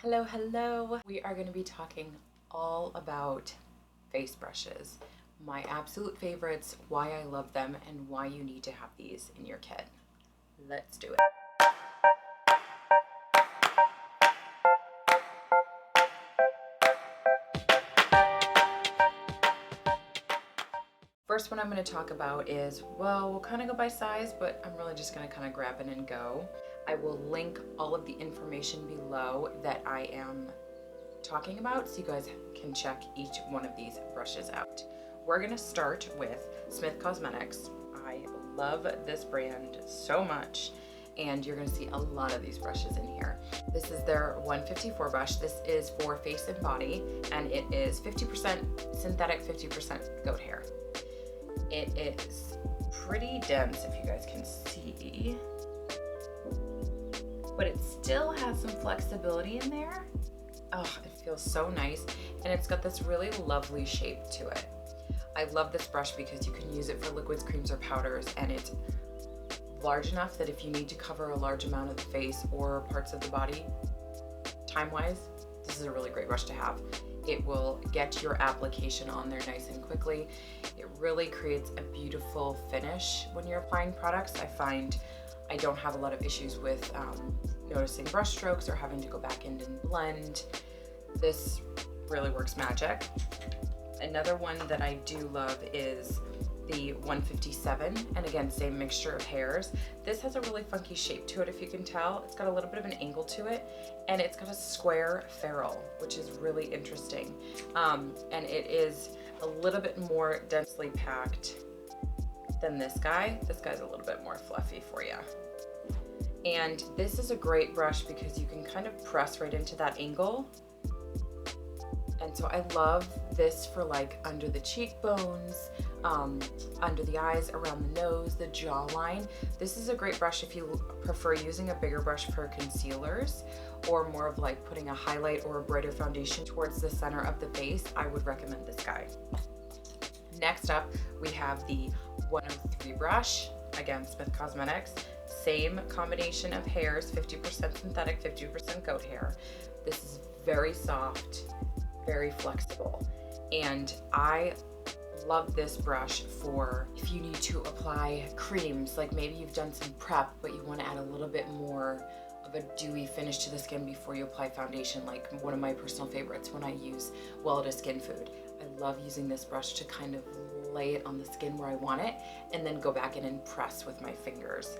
Hello, hello. We are going to be talking all about face brushes, my absolute favorites, why I love them, and why you need to have these in your kit. Let's do it. First one I'm going to talk about is, well, we'll kind of go by size, but I'm really just going to kind of grab it and go. I will link all of the information below that I am talking about so you guys can check each one of these brushes out. We're going to start with Smith Cosmetics. I love this brand so much, and you're going to see a lot of these brushes in here. This is their 154 brush. This is for face and body, and it is 50% synthetic, 50% goat hair. It is pretty dense, if you guys can see, but it still has some flexibility in there. Oh, it feels so nice, and it's got this really lovely shape to it. I love this brush because you can use it for liquids, creams, or powders, and it's large enough that if you need to cover a large amount of the face or parts of the body, time-wise, this is a really great brush to have. It will get your application on there nice and quickly. It really creates a beautiful finish when you're applying products. I find I don't have a lot of issues with noticing brush strokes or having to go back in and blend. This really works magic. Another one that I do love is the 157, and again, same mixture of hairs. This has a really funky shape to it, if you can tell. It's got a little bit of an angle to it, and it's got a square ferrule, which is really interesting. And it is a little bit more densely packed than this guy. This guy's a little bit more fluffy for you. And this is a great brush because you can kind of press right into that angle. And so I love this for like under the cheekbones, under the eyes, around the nose, the jawline. This is a great brush if you prefer using a bigger brush for concealers or more of like putting a highlight or a brighter foundation towards the center of the face. I would recommend this guy. Next up, we have the 103 brush, again, Smith Cosmetics. Same combination of hairs, 50% synthetic, 50% goat hair. This is very soft, very flexible, and I love this brush for if you need to apply creams, like maybe you've done some prep but you want to add a little bit more of a dewy finish to the skin before you apply foundation. Like one of my personal favorites when I use Weleda Skin Food. I love using this brush to kind of lay it on the skin where I want it and then go back in and press with my fingers.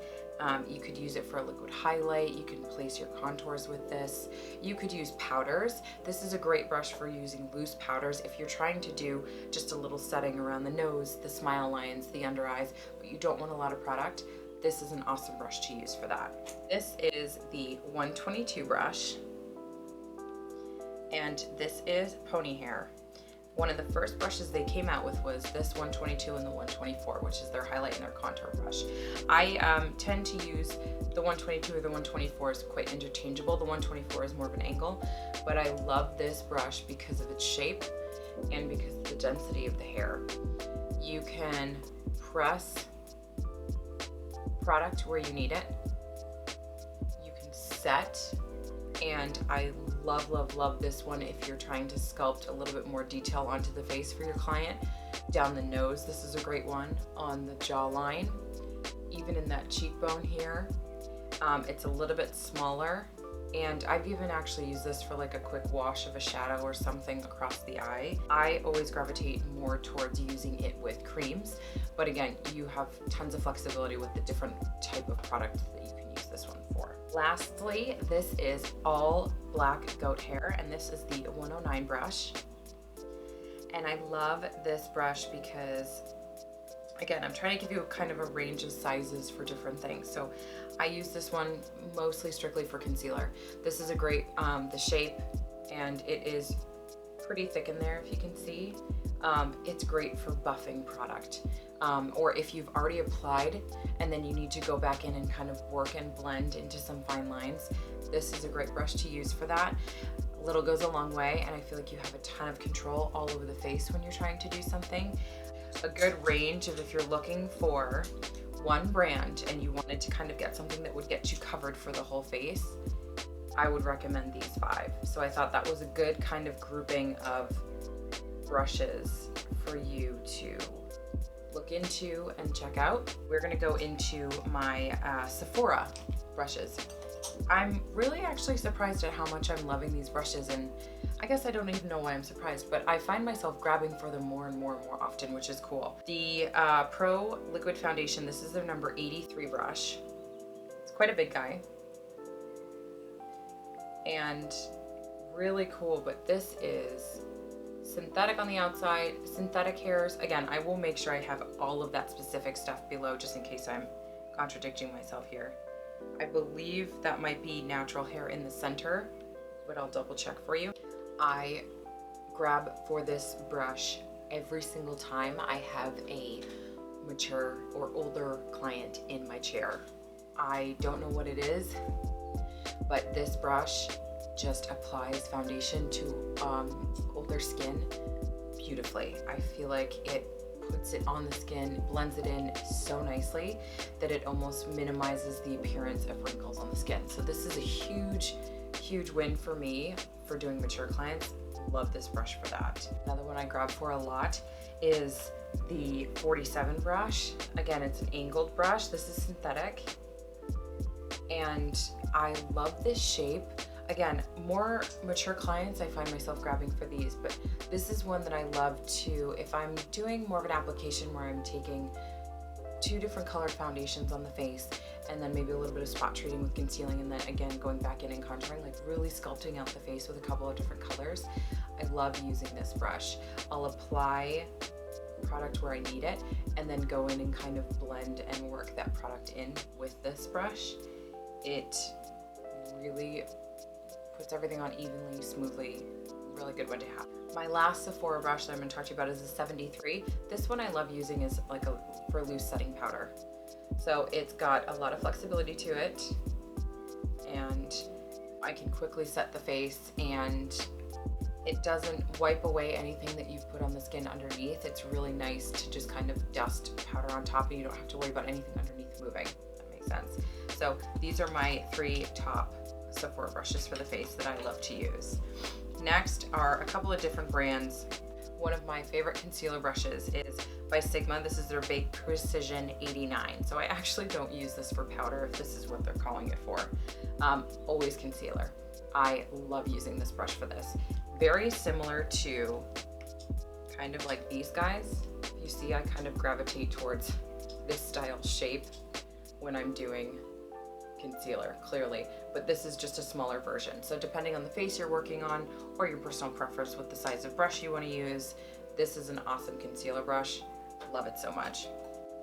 You could use it for a liquid highlight. You can place your contours with this. You could use powders. This is a great brush for using loose powders if you're trying to do just a little setting around the nose, the smile lines, the under eyes, but you don't want a lot of product. This is an awesome brush to use for that. This is the 122 brush, and this is pony hair. One of the first brushes they came out with was this 122 and the 124, which is their highlight and their contour brush. I tend to use the 122 or the 124 is quite interchangeable. The 124 is more of an angle, but I love this brush because of its shape and because of the density of the hair. You can press product where you need it. You can set, and I love, love, love this one if you're trying to sculpt a little bit more detail onto the face for your client. Down the nose, this is a great one. On the jawline, even in that cheekbone here. It's a little bit smaller, and I've even actually used this for like a quick wash of a shadow or something across the eye. I always gravitate more towards using it with creams, but again, you have tons of flexibility with the different type of product that you can use this one for. Lastly, this is all black goat hair, and this is the 109 brush. And I love this brush because, again, I'm trying to give you kind of a range of sizes for different things. So I use this one mostly strictly for concealer. This is a great, the shape, and it is pretty thick in there if you can see. It's great for buffing product. Or if you've already applied and then you need to go back in and kind of work and blend into some fine lines, this is a great brush to use for that. A little goes a long way, and I feel like you have a ton of control all over the face when you're trying to do something. A good range of if you're looking for one brand and you wanted to kind of get something that would get you covered for the whole face, I would recommend these 5. So I thought that was a good kind of grouping of brushes for you to look into and check out. We're gonna go into my Sephora brushes. I'm really actually surprised at how much I'm loving these brushes, and I guess I don't even know why I'm surprised, but I find myself grabbing for them more and more and more often, which is cool. The Pro Liquid Foundation, this is their number 83 brush. It's quite a big guy. And really cool, but this is synthetic on the outside, synthetic hairs. Again, I will make sure I have all of that specific stuff below just in case I'm contradicting myself here. I believe that might be natural hair in the center, but I'll double check for you. I grab for this brush every single time I have a mature or older client in my chair. I don't know what it is, but this brush just applies foundation to older skin beautifully. I feel like it puts it on the skin, blends it in so nicely that it almost minimizes the appearance of wrinkles on the skin. So this is a huge, huge win for me for doing mature clients. Love this brush for that. Another one I grab for a lot is the 47 brush. Again, it's an angled brush. This is synthetic. And I love this shape. Again, more mature clients, I find myself grabbing for these, but this is one that I love to, if I'm doing more of an application where I'm taking 2 different colored foundations on the face and then maybe a little bit of spot treating with concealing, and then again going back in and contouring, like really sculpting out the face with a couple of different colors. I love using this brush. I'll apply product where I need it and then go in and kind of blend and work that product in with this brush. It really puts everything on evenly, smoothly. Really good one to have. My last Sephora brush that I'm going to talk to you about is a 73. This one I love using is like for loose setting powder. So it's got a lot of flexibility to it, and I can quickly set the face, and it doesn't wipe away anything that you've put on the skin underneath. It's really nice to just kind of dust powder on top, and you don't have to worry about anything underneath moving. That makes sense. So these are my 3 top Sephora brushes for the face that I love to use. Next are a couple of different brands. One of my favorite concealer brushes is by Sigma. This is their Bake Precision 89. So I actually don't use this for powder if this is what they're calling it for. Always concealer. I love using this brush for this. Very similar to kind of like these guys. You see, I kind of gravitate towards this style shape when I'm doing concealer, clearly, but this is just a smaller version. So depending on the face you're working on or your personal preference with the size of brush you want to use, this is an awesome concealer brush. Love it so much.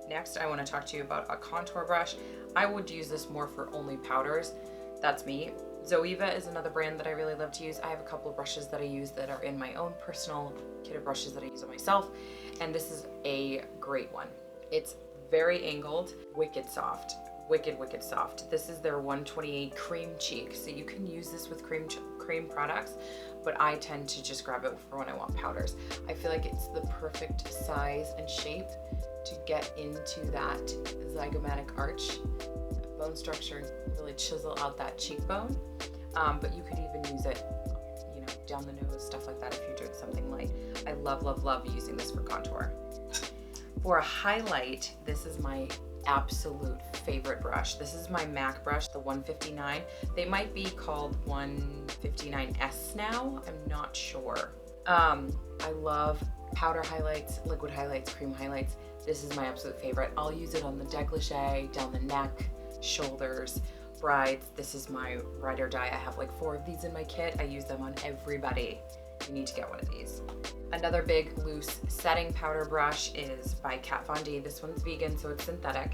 Next, I want to talk to you about a contour brush. I would use this more for only powders. That's me. Zoeva is another brand that I really love to use. I have a couple of brushes that I use that are in my own personal kit of brushes that I use on myself, and this is a great one. It's very angled, wicked soft. Wicked soft. This is their 128 cream cheek, so you can use this with cream products, but I tend to just grab it for when I want powders. I feel like it's the perfect size and shape to get into that zygomatic arch bone structure and really chisel out that cheekbone, but you could even use it, you know, down the nose, stuff like that if you're doing something light. I love using this for contour. For a highlight, this is my absolute favorite brush. This is my MAC brush, the 159. They might be called 159S now, I'm not sure. I love powder highlights, liquid highlights, cream highlights. This is my absolute favorite. I'll use it on the dégagé, down the neck, shoulders, brides. This is my ride or die. I have like 4 of these in my kit. I use them on everybody. You need to get one of these. Another big loose setting powder brush is by Kat Von D. This one's vegan, so it's synthetic,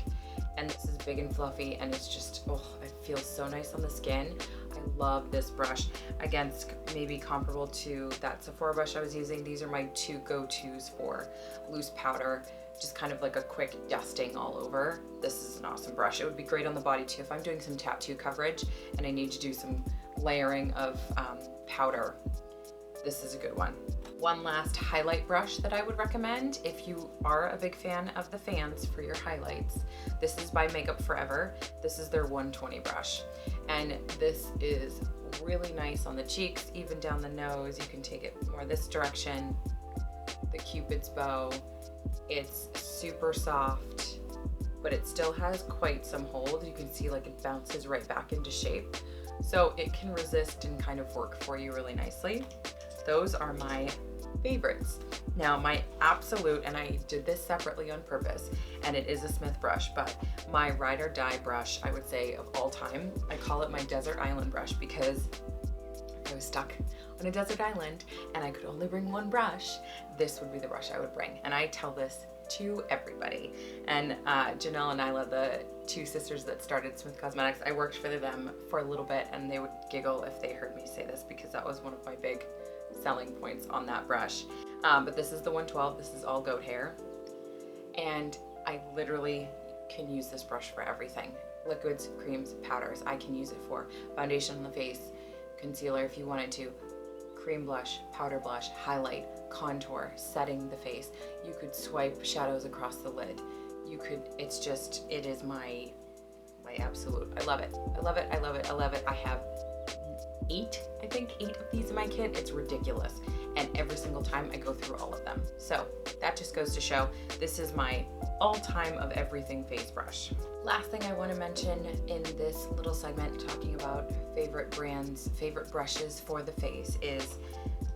and this is big and fluffy, and it's just, oh, it feels so nice on the skin. I love this brush. Again, it's maybe comparable to that Sephora brush I was using. These are my 2 go-tos for loose powder, just kind of like a quick dusting all over. This is an awesome brush. It would be great on the body too if I'm doing some tattoo coverage and I need to do some layering of powder. this is a good one. One last highlight brush that I would recommend if you are a big fan of the fans for your highlights. This is by Makeup Forever. This is their 120 brush. And this is really nice on the cheeks, even down the nose. You can take it more this direction. The Cupid's bow. It's super soft, but it still has quite some hold. You can see like it bounces right back into shape. So it can resist and kind of work for you really nicely. Those are my favorites. Now my absolute, and I did this separately on purpose, and it is a Smith brush, but my ride or die brush, I would say of all time, I call it my desert island brush because I was stuck on a desert island and I could only bring one brush. This would be the brush I would bring. And I tell this to everybody. And Janelle and Nyla, the two sisters that started Smith Cosmetics, I worked for them for a little bit and they would giggle if they heard me say this because that was one of my big selling points on that brush. But this is the 112, this is all goat hair. And I literally can use this brush for everything. Liquids, creams, powders, I can use it for foundation on the face, concealer if you wanted to, cream blush, powder blush, highlight, contour, setting the face. You could swipe shadows across the lid. You could, it's just, it is my absolute, I love it. I love it, I love it, I love it. I have 8 of these in my kit. It's ridiculous. And every single time I go through all of them. So that just goes to show this is my all-time of everything face brush. Last thing I want to mention in this little segment talking about favorite brands, favorite brushes for the face is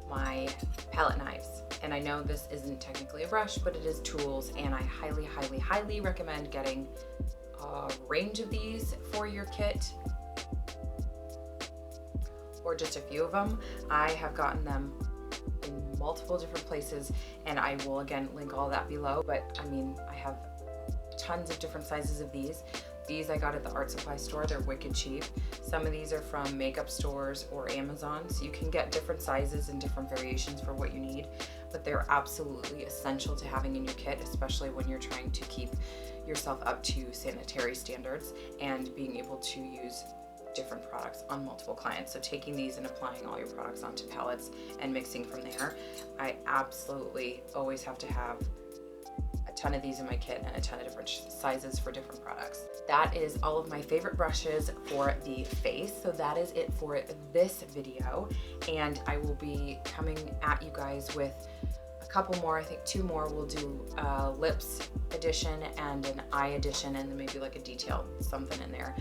my Pallet Knives. And I know this isn't technically a brush, but it is tools, and I highly, highly, highly recommend getting a range of these for your kit, or just a few of them. I have gotten them in multiple different places, and I will again link all that below. But I mean, I have tons of different sizes of these. These I got at the art supply store. They're wicked cheap. Some of these are from makeup stores or Amazon, so you can get different sizes and different variations for what you need, but they're absolutely essential to having in your kit, especially when you're trying to keep yourself up to sanitary standards and being able to use different products on multiple clients. So taking these and applying all your products onto palettes and mixing from there, I absolutely always have to have a ton of these in my kit and a ton of different sizes for different products. That is all of my favorite brushes for the face. So that is it for this video, and I will be coming at you guys with a couple more. I think 2 more. We'll do lips edition and an eye edition, and then maybe like a detailed something in there.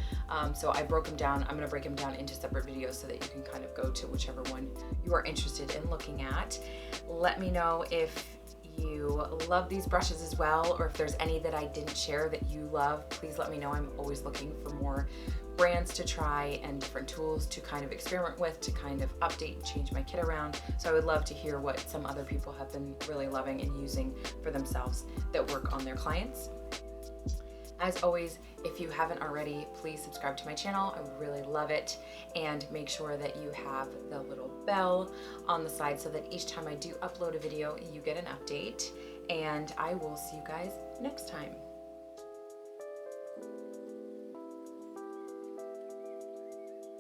So I broke them down. I'm gonna break them down into separate videos so that you can kind of go to whichever one you are interested in looking at. Let me know if you love these brushes as well, or if there's any that I didn't share that you love. Please let me know. I'm always looking for more brands to try and different tools to kind of experiment with, to kind of update and change my kit around. So I would love to hear what some other people have been really loving and using for themselves that work on their clients. As always, if you haven't already, please subscribe to my channel. I would really love it. And make sure that you have the little bell on the side so that each time I do upload a video, you get an update. And I will see you guys next time.